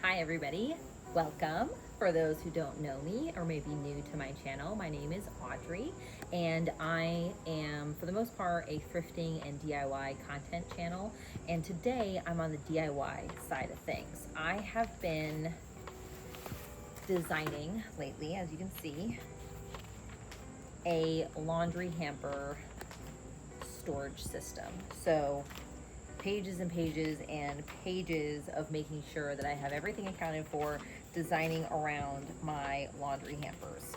Hi everybody, welcome. For those who don't know me or maybe new to my channel, my name is Audrey and I am for the most part a thrifting and DIY content channel, and today I'm on the DIY side of things. I have been designing lately, as you can see, a laundry hamper storage system. So pages and pages and pages of making sure that I have everything accounted for, designing around my laundry hampers.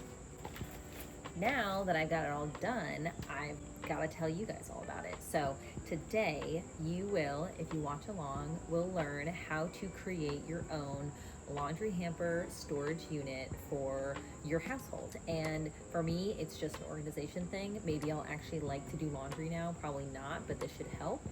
Now that I've got it all done, I've got to tell you guys all about it. So today you will, if you watch along, will learn how to create your own laundry hamper storage unit for your household. And for me, it's just an organization thing. Maybe I'll actually like to do laundry now, probably not, but this should help.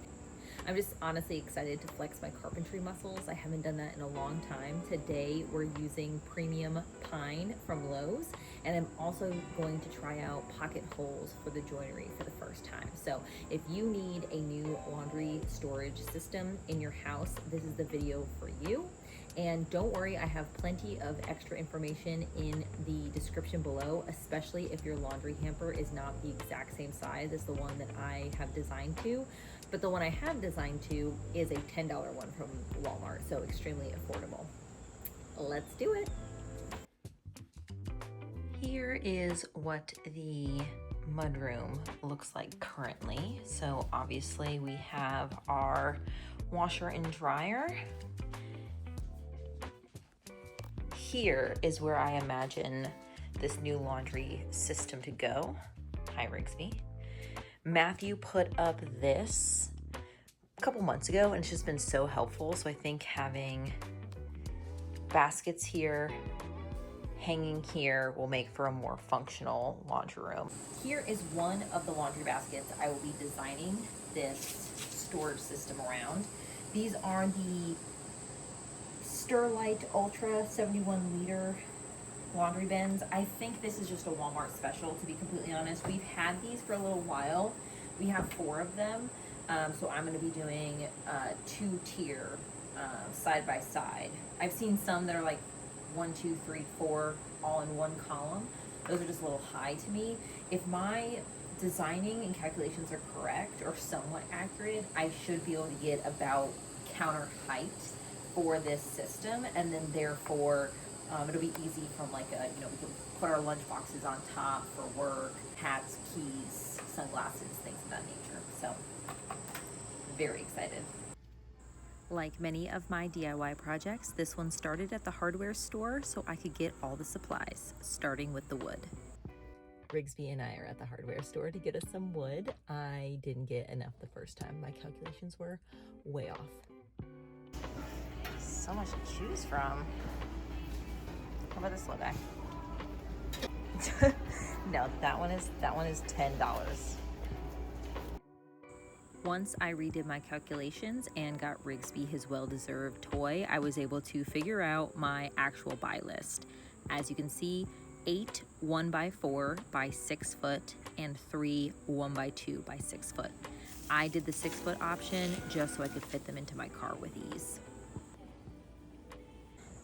I'm just honestly excited to flex my carpentry muscles. I haven't done that in a long time. Today we're using premium pine from Lowe's, and I'm also going to try out pocket holes for the joinery for the first time. So if you need a new laundry storage system in your house, this is the video for you. And don't worry, I have plenty of extra information in the description below, especially if your laundry hamper is not the exact same size as the one that I have designed to. But the one I have designed to is a $10 one from Walmart, so extremely affordable. Let's do it. Here is what the mudroom looks like currently. So obviously we have our washer and dryer. Here is where I imagine this new laundry system to go. Hi, Rigsby. Matthew put up this a couple months ago and it's just been so helpful. So I think having baskets here, hanging here will make for a more functional laundry room. Here is one of the laundry baskets I will be designing this storage system around. These are the Sterlite Ultra 71 liter laundry bins. I think this is just a Walmart special, to be completely honest. We've had these for a little while. We have 4 of them. So I'm gonna be doing 2-tier side by side. I've seen some that are like 1, 2, 3, 4 all in one column. Those are just a little high to me. If my designing and calculations are correct or somewhat accurate, I should be able to get about counter height for this system, and then therefore it'll be easy from like a, we can put our lunch boxes on top for work, hats, keys, sunglasses, things of that nature. So very excited. Like many of my DIY projects, this one started at the hardware store so I could get all the supplies, starting with the wood. Rigsby and I are at the hardware store to get us some wood. I didn't get enough the first time. My calculations were way off. So much to choose from. How about this little guy? No, that one is $10. Once I redid my calculations and got Rigsby his well-deserved toy, I was able to figure out my actual buy list. As you can see, 8 1x4 by 6 foot and 3 1x2 by 6 foot. I did the 6 foot option just so I could fit them into my car with ease.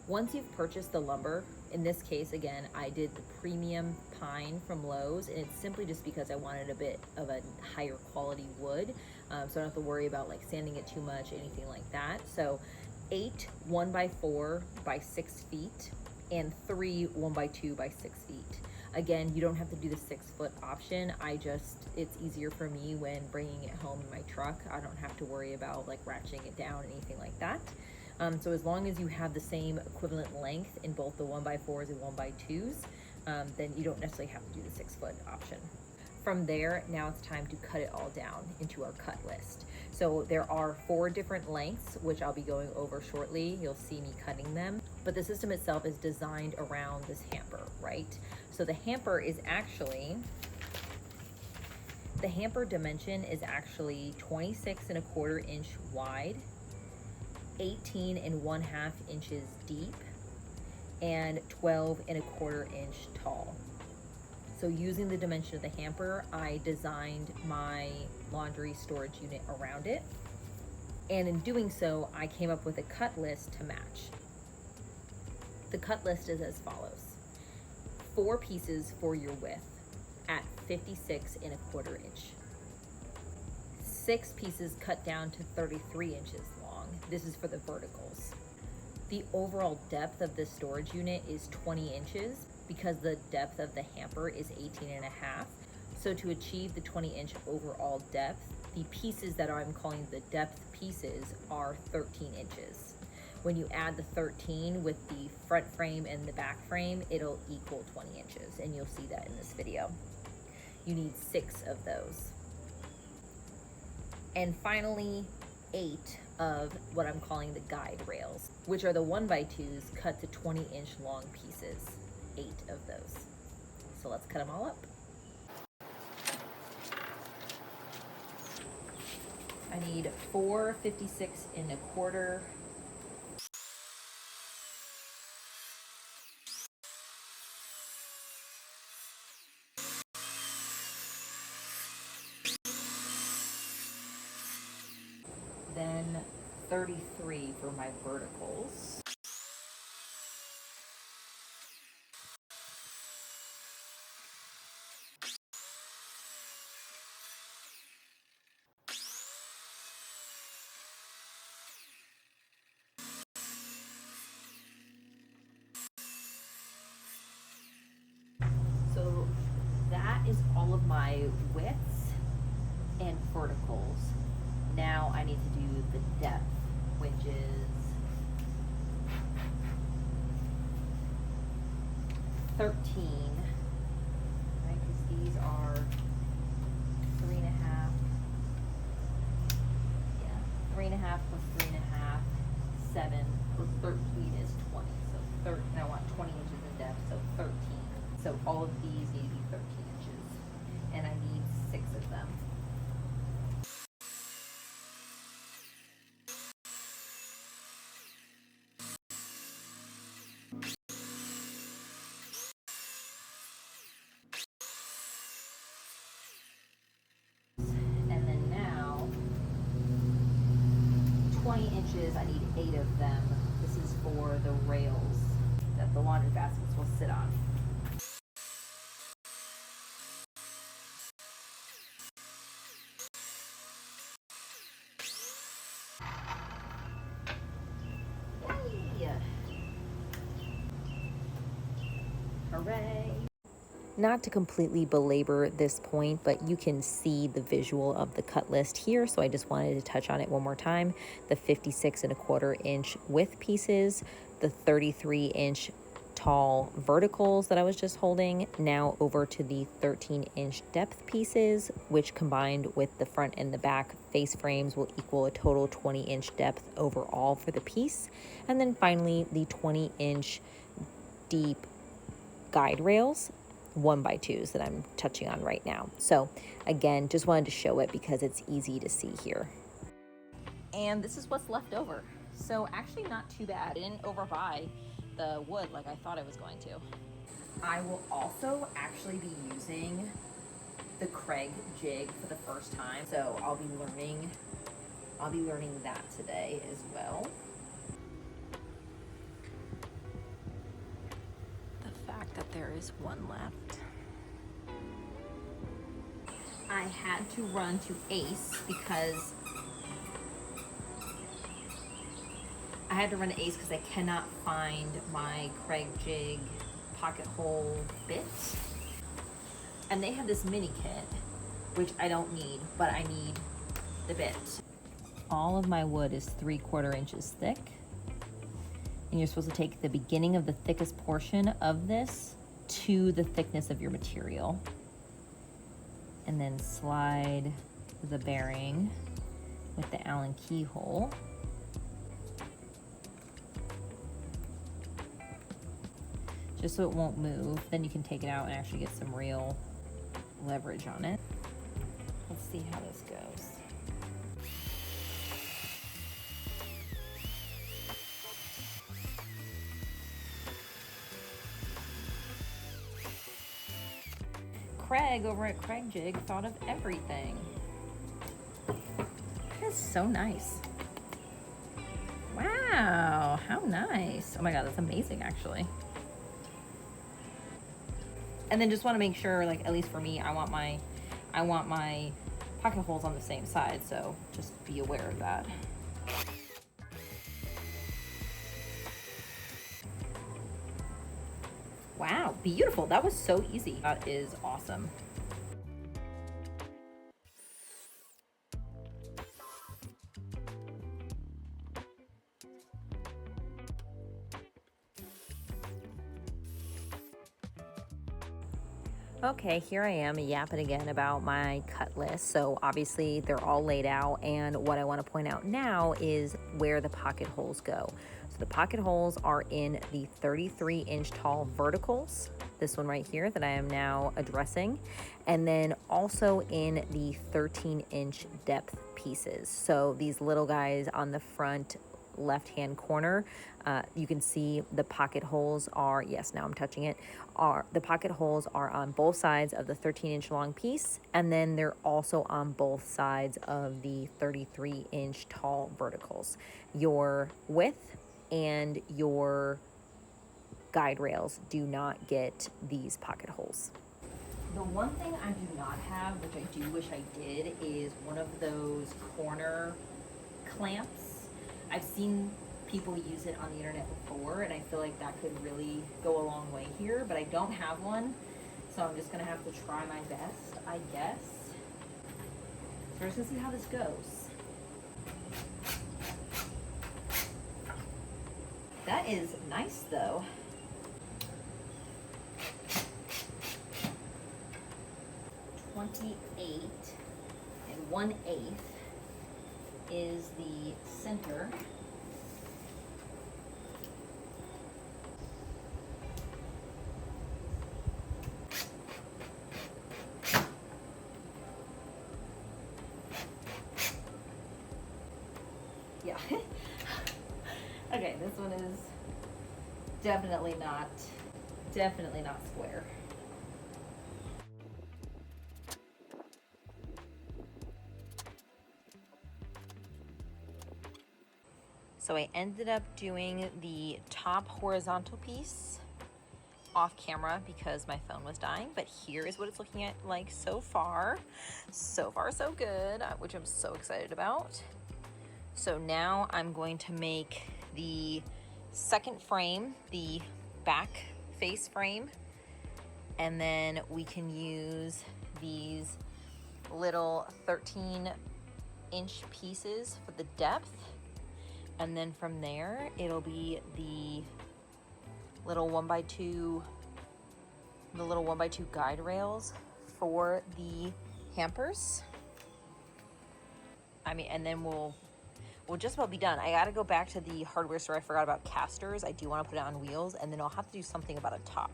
Once you've purchased the lumber, in this case, again, I did the premium pine from Lowe's, and it's simply just because I wanted a bit of a higher quality wood, so I don't have to worry about like sanding it too much, anything like that. So 8 1x4 by 6 feet and 3 1x2 by 6 feet. Again, you don't have to do the 6 foot option. It's easier for me when bringing it home in my truck. I don't have to worry about like ratcheting it down, anything like that. So as long as you have the same equivalent length in both the 1x4s and 1x2s, then you don't necessarily have to do the 6 foot option. From there, now it's time to cut it all down into our cut list. So there are 4 different lengths, which I'll be going over shortly. You'll see me cutting them, but the system itself is designed around this hamper, right? So the hamper dimension is actually 26¼ inch wide, 18½ inches deep, and 12¼ inch tall. So using the dimension of the hamper, I designed my laundry storage unit around it. And in doing so, I came up with a cut list to match. The cut list is as follows. 4 pieces for your width at 56¼ inch. 6 pieces cut down to 33 inches long. This is for the verticals. The overall depth of this storage unit is 20 inches because the depth of the hamper is 18.5. So to achieve the 20-inch overall depth, the pieces that I'm calling the depth pieces are 13 inches. When you add the 13 with the front frame and the back frame, it'll equal 20 inches, and you'll see that in this video. You need 6 of those. And finally, 8 of what I'm calling the guide rails, which are the 1x2s cut to 20-inch long pieces. 8 of those. So let's cut them all up. I need 4 56¼ then 33 for my verticals. So that is all of my widths and verticals. Now I need to do the depth, which is 13, right? Because these are 3.5. Yeah, 3.5 plus 3.5, 7 plus 13 is 20. So and I want 20 inches in depth, so 13. So all of these need to be 13 inches, and I need 6 of them. And then now, 20 inches, I need 8 of them. This is for the rails that the laundry baskets will sit on. Yay! Hooray! Not to completely belabor this point, but you can see the visual of the cut list here, so I just wanted to touch on it one more time. The 56¼ inch width pieces, the 33-inch tall verticals that I was just holding, now over to the 13-inch depth pieces, which combined with the front and the back face frames will equal a total 20-inch depth overall for the piece. And then finally, the 20-inch deep guide rails, 1x2s that I'm touching on right now. So again, just wanted to show it because it's easy to see here. And this is what's left over. So actually not too bad. I didn't overbuy the wood like I thought I was going to. I will also actually be using the Craig jig for the first time. So I'll be learning that today as well. That there is one left. I had to run to Ace because I cannot find my Craig jig pocket hole bit. And they have this mini kit, which I don't need, but I need the bit. All of my wood is 3/4 inches thick. And you're supposed to take the beginning of the thickest portion of this to the thickness of your material. And then slide the bearing with the Allen keyhole. Just so it won't move. Then you can take it out and actually get some real leverage on it. Let's see how this goes. Craig over at Craig Jig thought of everything. That is so nice. Wow, how nice. nice. Oh my God, that's amazing actually. And then just want to make sure, like, at least for me, I want my pocket holes on the same side, so just be aware of that. Wow, beautiful. That was so easy. That is awesome. Okay, here I am yapping again about my cut list. So obviously they're all laid out, and what I want to point out now is where the pocket holes go. So the pocket holes are in the 33-inch tall verticals, this one right here that I am now addressing, and then also in the 13-inch depth pieces. So these little guys on the front left-hand corner, you can see the pocket holes are, yes, now I'm touching it, the pocket holes are on both sides of the 13-inch long piece, and then they're also on both sides of the 33-inch tall verticals. Your width and your guide rails do not get these pocket holes. The one thing I do not have, which I do wish I did, is one of those corner clamps. I've seen people use it on the internet before, and I feel like that could really go a long way here, but I don't have one, so I'm just gonna have to try my best, I guess. So we're just gonna see how this goes. That is nice though. .28 1/8 is the center. Yeah. Okay, this one is definitely not square. So I ended up doing the top horizontal piece off camera because my phone was dying, but here is what it's looking at like so far. So far, so good, which I'm so excited about. So now I'm going to make the second frame, the back face frame, and then we can use these little 13-inch pieces for the depth. And then from there, it'll be the little 1x2 guide rails for the hampers. I mean, and then we'll just about be done. I gotta go back to the hardware store. I forgot about casters. I do want to put it on wheels, and then I'll have to do something about a top.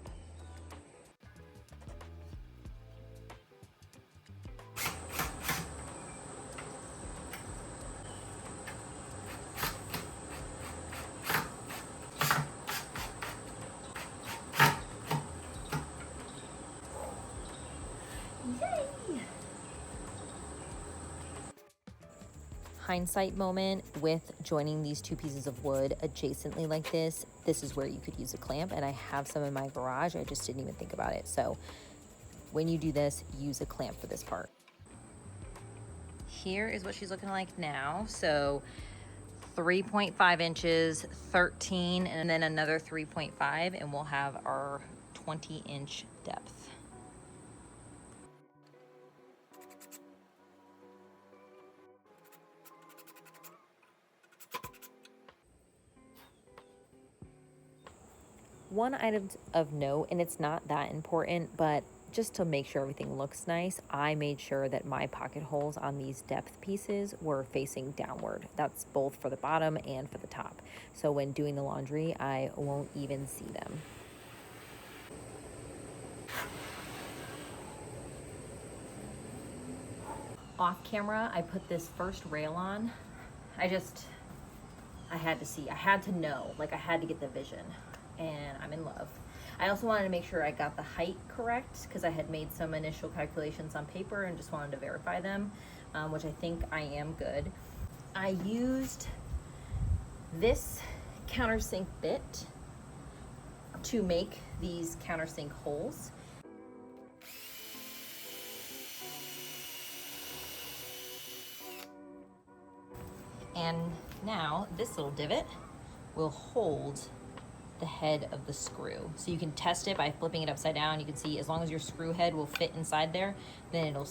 Hindsight moment with joining these two pieces of wood adjacently like this is where you could use a clamp, and I have some in my garage. I just didn't even think about it. So when you do this, use a clamp for this part. Here is what she's looking like now. So 3.5 inches, 13, and then another 3.5, and we'll have our 20-inch depth. One item of note, and it's not that important, but just to make sure everything looks nice, I made sure that my pocket holes on these depth pieces were facing downward. That's both for the bottom and for the top. So when doing the laundry, I won't even see them. Off camera, I put this first rail on. I had to see, I had to know, like I had to get the vision. And I'm in love. I also wanted to make sure I got the height correct because I had made some initial calculations on paper and just wanted to verify them, which I think I am good. I used this countersink bit to make these countersink holes. And now this little divot will hold the head of the screw. So you can test it by flipping it upside down. You can see as long as your screw head will fit inside there, then it'll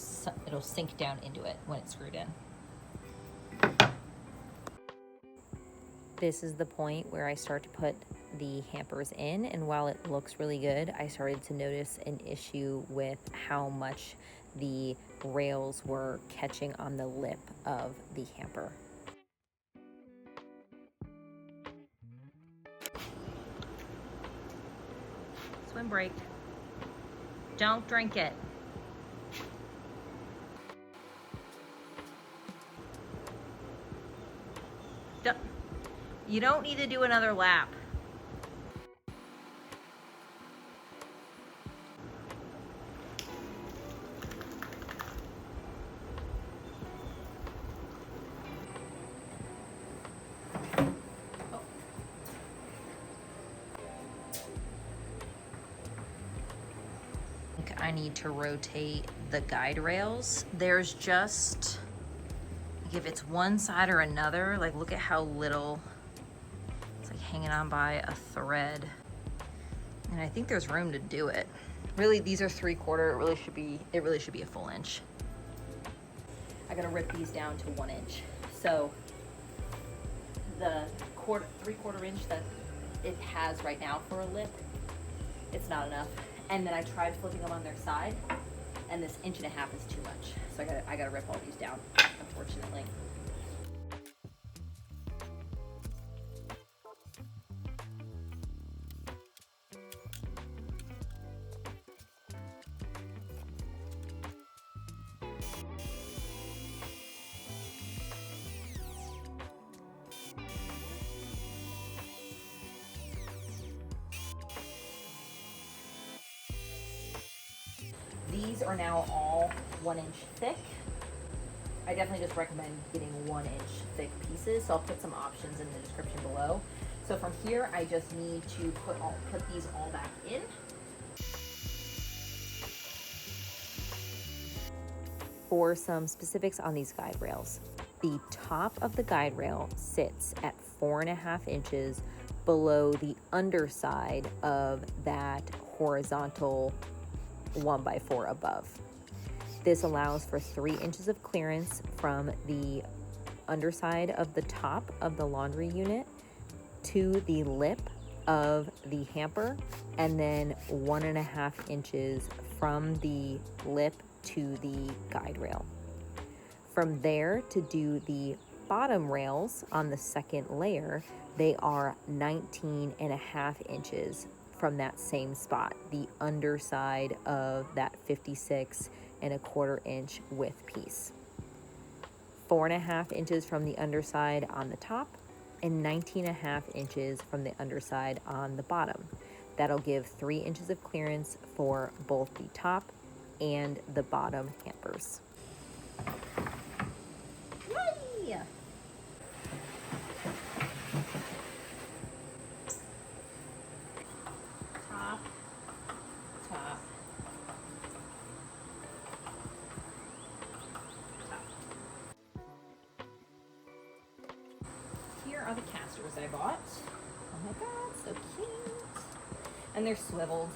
sink down into it when it's screwed in. This is the point where I start to put the hampers in, and while it looks really good, I started to notice an issue with how much the rails were catching on the lip of the hamper. Swim break. Don't drink it. You don't need to do another lap. I need to rotate the guide rails. There's just, if it's one side or another, like look at how little it's like hanging on by a thread. And I think there's room to do it. Really, these are 3/4. It really should be a full inch. I gotta rip these down to 1 inch. So the 3/4 inch that it has right now for a lip, it's not enough. And then I tried flipping them on their side, and this 1.5 inches is too much. So I gotta rip all these down, unfortunately. These are now all 1 inch thick. I definitely just recommend getting 1 inch thick pieces. So I'll put some options in the description below. So from here, I just need to put these all back in. For some specifics on these guide rails, the top of the guide rail sits at 4.5 inches below the underside of that horizontal 1x4 above. This allows for 3 inches of clearance from the underside of the top of the laundry unit to the lip of the hamper, and then 1.5 inches from the lip to the guide rail. From there to do the bottom rails on the second layer, they are 19.5 inches from that same spot, the underside of that 56.25 inch width piece. 4.5 inches from the underside on the top, and 19.5 inches from the underside on the bottom. That'll give 3 inches of clearance for both the top and the bottom hampers. Yay! Top. Here are the casters I bought. Oh my god, so cute. And they're swiveled.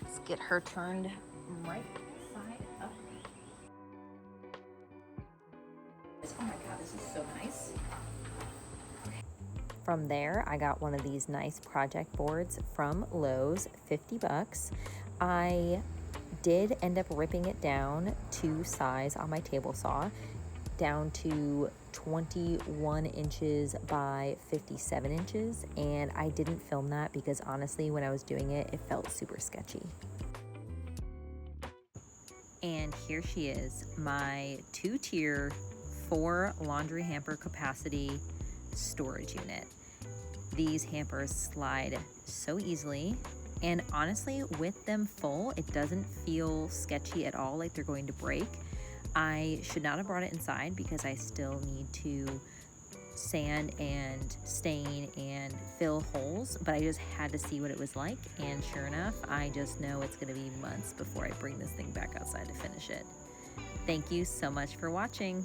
Let's get her turned right side up. Oh my god, this is so nice. From there, I got one of these nice project boards from Lowe's, 50 bucks. I did end up ripping it down to size on my table saw, down to 21 inches by 57 inches, and I didn't film that because honestly, when I was doing it, it felt super sketchy. And here she is, my 2-tier, 4 laundry hamper capacity storage unit. These hampers slide so easily. And honestly, with them full, it doesn't feel sketchy at all, like they're going to break. I should not have brought it inside because I still need to sand and stain and fill holes, but I just had to see what it was like, and sure enough, I just know it's going to be months before I bring this thing back outside to finish it. Thank you so much for watching.